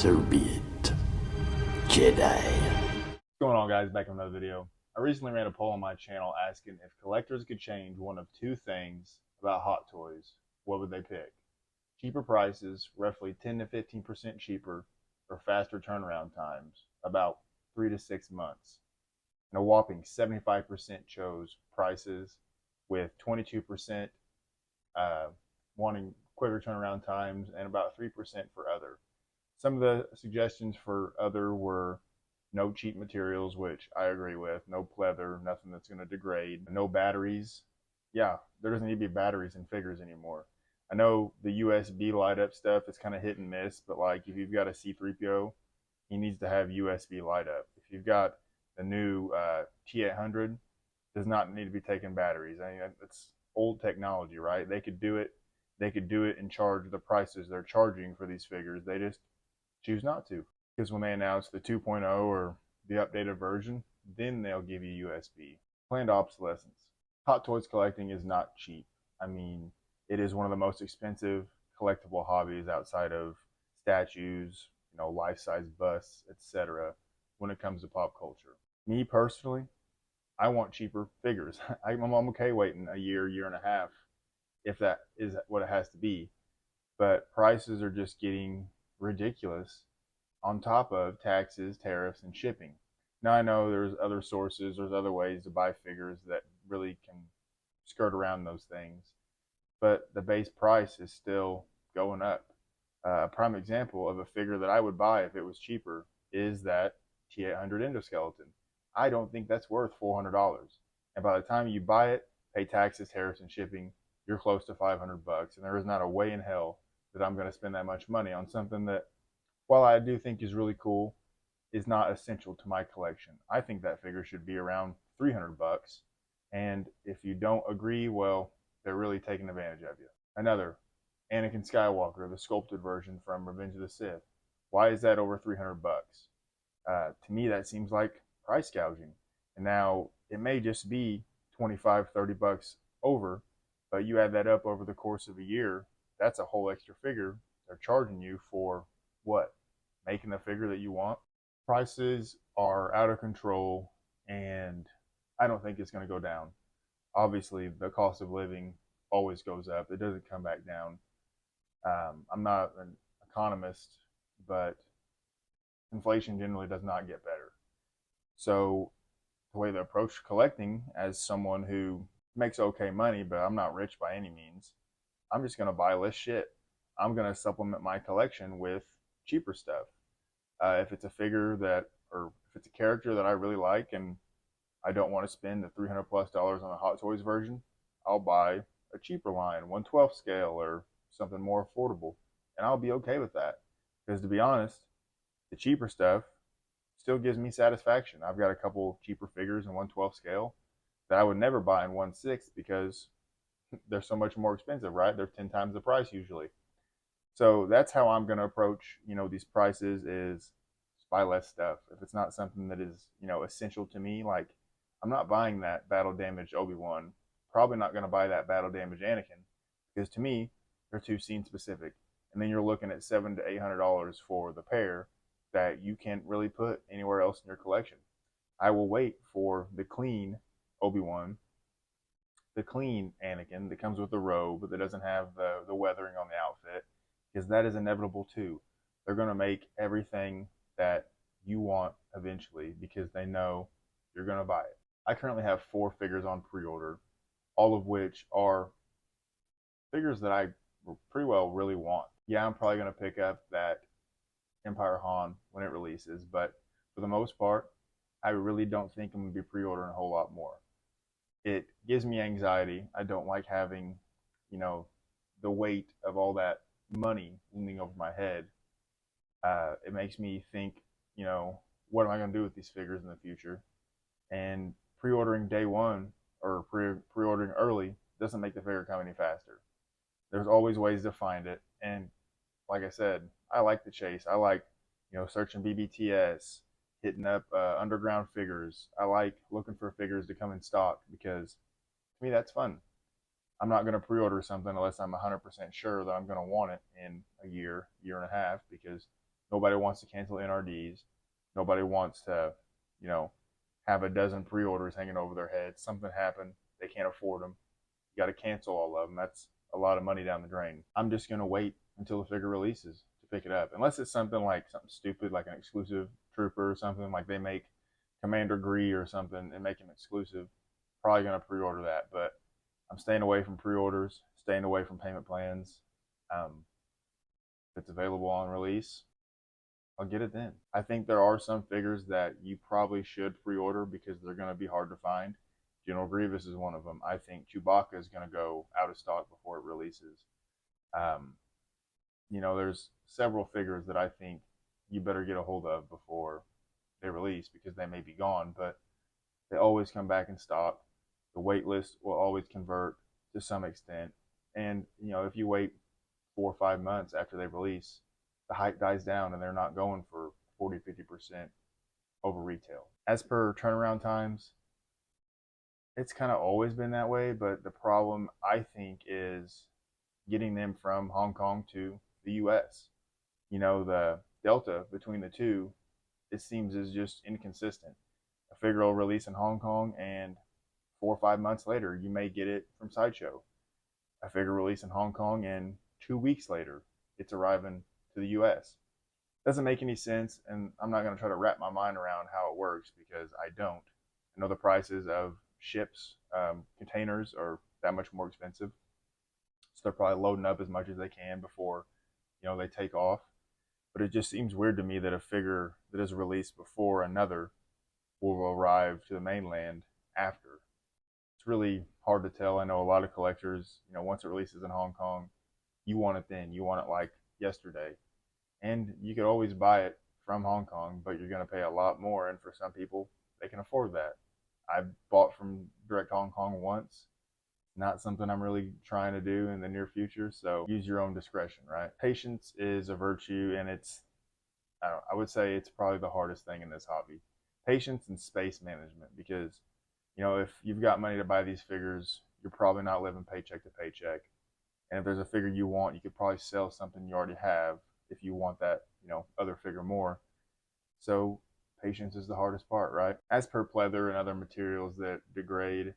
So be it, Jedi. What's going on, guys? Back in another video. I recently ran a poll on my channel asking if collectors could change one of two things about Hot Toys, what would they pick? Cheaper prices, roughly 10 to 15% cheaper, or faster turnaround times, about 3 to 6 months. And a whopping 75% chose prices, with 22% wanting quicker turnaround times and about 3% for other. Some of the suggestions for other were no cheap materials, which I agree with. No pleather, nothing that's going to degrade. No batteries. Yeah, there doesn't need to be batteries in figures anymore. I know the USB light up stuff is kind of hit and miss, but like if you've got a C-3PO, he needs to have USB light up. If you've got the new T800, does not need to be taking batteries. I mean, that's old technology, right? They could do it. They could do it and charge the prices they're charging for these figures. They just choose not to, because when they announce the 2.0 or the updated version, then they'll give you USB. Planned obsolescence. Hot Toys collecting is not cheap. I mean, it is one of the most expensive collectible hobbies outside of statues, life-size busts, etc. when it comes to pop culture. Me personally, I want cheaper figures. I'm okay waiting a year, year and a half, if that is what it has to be. But prices are just getting ridiculous, on top of taxes, tariffs, and shipping. Now I know there's other sources, there's other ways to buy figures that really can skirt around those things, but the base price is still going up. A prime example of a figure that I would buy if it was cheaper is that T800 endoskeleton. I don't think that's worth $400, and by the time you buy it, pay taxes, tariffs, and shipping, you're close to $500, and there is not a way in hell that I'm going to spend that much money on something that, while I do think is really cool, is not essential to my collection. I think that figure should be around $300. And if you don't agree, well, they're really taking advantage of you. Another, Anakin Skywalker, the sculpted version from Revenge of the Sith. Why is that over $300? To me, that seems like price gouging. And now it may just be 25, $30 over, but you add that up over the course of a year, that's a whole extra figure they're charging you for. What? Making the figure that you want? Prices are out of control, and I don't think it's going to go down. Obviously, the cost of living always goes up. It doesn't come back down. I'm not an economist, but inflation generally does not get better. So the way to approach collecting, as someone who makes okay money, but I'm not rich by any means, I'm just going to buy less shit. I'm going to supplement my collection with cheaper stuff. If it's a figure that, or if it's a character that I really like and I don't want to spend the $300+ on a Hot Toys version, I'll buy a cheaper line, 1/12 scale or something more affordable, and I'll be okay with that. Because to be honest, the cheaper stuff still gives me satisfaction. I've got a couple cheaper figures in 1/12 scale that I would never buy in 1/6 because they're so much more expensive, right? They're 10 times the price usually. So that's how I'm going to approach, these prices, is buy less stuff. If it's not something that is, essential to me, like I'm not buying that battle damaged Obi-Wan, probably not going to buy that battle damaged Anakin, because to me, they're too scene specific. And then you're looking at $700 to $800 for the pair that you can't really put anywhere else in your collection. I will wait for the clean Obi-Wan, the clean Anakin that comes with the robe, but that doesn't have the weathering on the outfit, because that is inevitable too. They're going to make everything that you want eventually because they know you're going to buy it. I currently have 4 figures on pre-order, all of which are figures that I pretty well really want. Yeah, I'm probably going to pick up that Empire Han when it releases, but for the most part, I really don't think I'm going to be pre-ordering a whole lot more. It gives me anxiety. I don't like having, the weight of all that money looming over my head. It makes me think, what am I going to do with these figures in the future? And pre-ordering day one or pre-ordering early doesn't make the figure come any faster. There's always ways to find it. And like I said, I like the chase. I like, searching BBTS, hitting up underground figures. I like looking for figures to come in stock because to me that's fun. I'm not going to pre-order something unless I'm 100% sure that I'm going to want it in a year, year and a half, because Nobody wants to cancel NRDs. Nobody wants to, you know, have a dozen pre-orders hanging over their heads. Something happened, they can't afford them. You got to cancel all of them. That's a lot of money down the drain. I'm just gonna wait until the figure releases to pick it up, unless it's something like something stupid, like an exclusive trooper or something. Like they make Commander Gree or something and make him exclusive. Probably gonna pre-order that, but I'm staying away from pre-orders, staying away from payment plans. If it's available on release, I'll get it then. I think there are some figures that you probably should pre-order because they're going to be hard to find. General Grievous is one of them. I think Chewbacca is going to go out of stock before it releases. Um, there's several figures that I think you better get a hold of before they release because they may be gone, but they always come back in stock. The wait list will always convert to some extent. And, if you wait 4 or 5 months after they release, the hype dies down and they're not going for 40-50% over retail. As per turnaround times, it's kind of always been that way, but the problem I think is getting them from Hong Kong to the US. The delta between the two, it seems, is just inconsistent. A figure will release in Hong Kong, and 4 or 5 months later, you may get it from Sideshow. A figure release in Hong Kong, and 2 weeks later, it's arriving to the US. Doesn't make any sense, and I'm not going to try to wrap my mind around how it works because I don't. I know the prices of ships, containers are that much more expensive, so they're probably loading up as much as they can before they take off. But it just seems weird to me that a figure that is released before another will arrive to the mainland after. It's really hard to tell. I know a lot of collectors, once it releases in Hong Kong, you want it then. You want it like yesterday. And you could always buy it from Hong Kong, but you're going to pay a lot more. And for some people, they can afford that. I've bought from direct Hong Kong once. Not something I'm really trying to do in the near future. So use your own discretion, right? Patience is a virtue, and I would say it's probably the hardest thing in this hobby. Patience and space management, because if you've got money to buy these figures, you're probably not living paycheck to paycheck. And if there's a figure you want, you could probably sell something you already have if you want that, other figure more. So patience is the hardest part, right? As per pleather and other materials that degrade,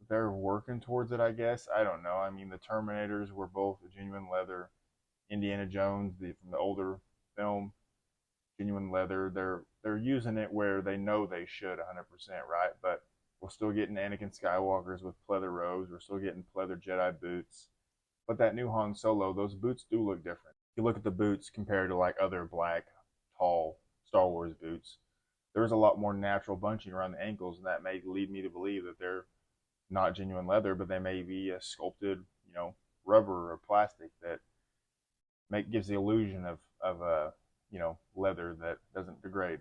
they're working towards it, I guess. I don't know. I mean, the Terminators were both genuine leather. Indiana Jones, from the older film, genuine leather. They're using it where they know they should 100%, right? But we're still getting Anakin Skywalkers with pleather robes. We're still getting pleather Jedi boots. But that new Han Solo, those boots do look different. If you look at the boots compared to like other black, tall Star Wars boots, there's a lot more natural bunching around the ankles, and that may lead me to believe that they're not genuine leather, but they may be a sculpted, rubber or plastic that gives the illusion of leather that doesn't degrade.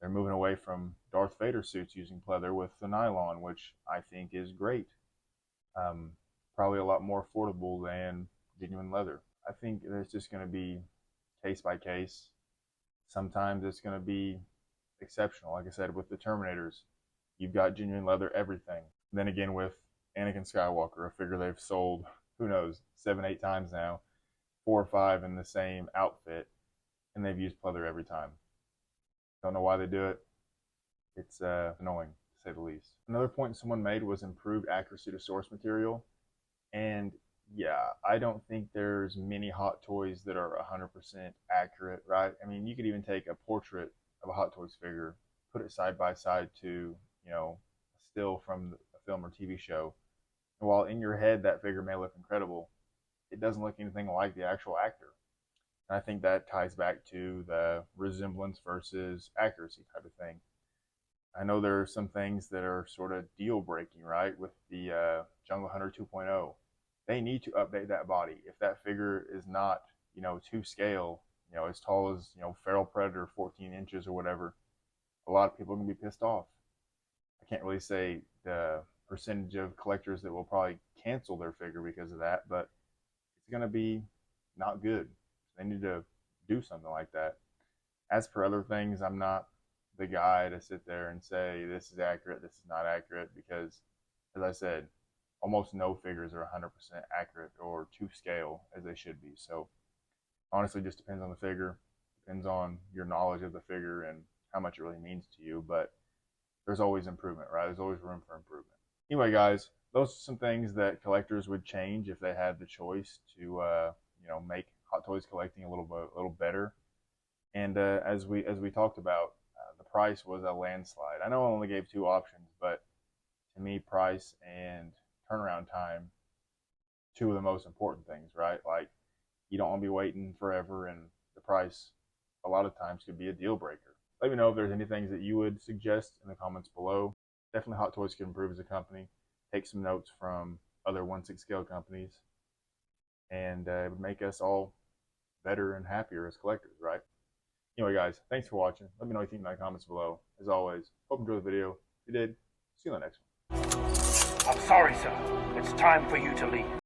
They're moving away from Darth Vader suits using pleather with the nylon, which I think is great. Probably a lot more affordable than genuine leather. I think it's just going to be case by case. Sometimes it's going to be exceptional. Like I said, with the Terminators, you've got genuine leather everything. Then again, with Anakin Skywalker, a figure they've sold, who knows, 7, 8 times now, 4 or 5 in the same outfit, and they've used pleather every time. Don't know why they do it. It's annoying, to say the least. Another point someone made was improved accuracy to source material. And yeah, I don't think there's many Hot Toys that are 100% accurate, right? I mean, you could even take a portrait of a Hot Toys figure, put it side by side to, a still from a film or TV show. And while in your head that figure may look incredible, it doesn't look anything like the actual actor. And I think that ties back to the resemblance versus accuracy type of thing. I know there are some things that are sort of deal breaking, right? With the Jungle Hunter 2.0, they need to update that body. If that figure is not, to scale, as tall as, Feral Predator, 14 inches or whatever, a lot of people are going to be pissed off. I can't really say the percentage of collectors that will probably cancel their figure because of that, but it's going to be not good. They need to do something like that. As for other things, I'm not the guy to sit there and say this is accurate, this is not accurate, because as I said, almost no figures are 100% accurate or to scale as they should be. So honestly just depends on the figure, depends on your knowledge of the figure and how much it really means to you. But there's always improvement, right? There's always room for improvement. Anyway, guys, those are some things that collectors would change if they had the choice to, make Hot Toys collecting a little better. And as we talked about, the price was a landslide. I know I only gave two options, but to me, price and turnaround time, two of the most important things, right? Like, you don't want to be waiting forever, and the price a lot of times could be a deal breaker. Let me know if there's any things that you would suggest in the comments below. Definitely Hot Toys could improve as a company. Take some notes from other 1/6 scale companies, and it would make us all better and happier as collectors, right? Anyway, guys, thanks for watching. Let me know what you think in the comments below. As always, hope you enjoyed the video. If you did, see you in the next one. I'm sorry, sir. It's time for you to leave.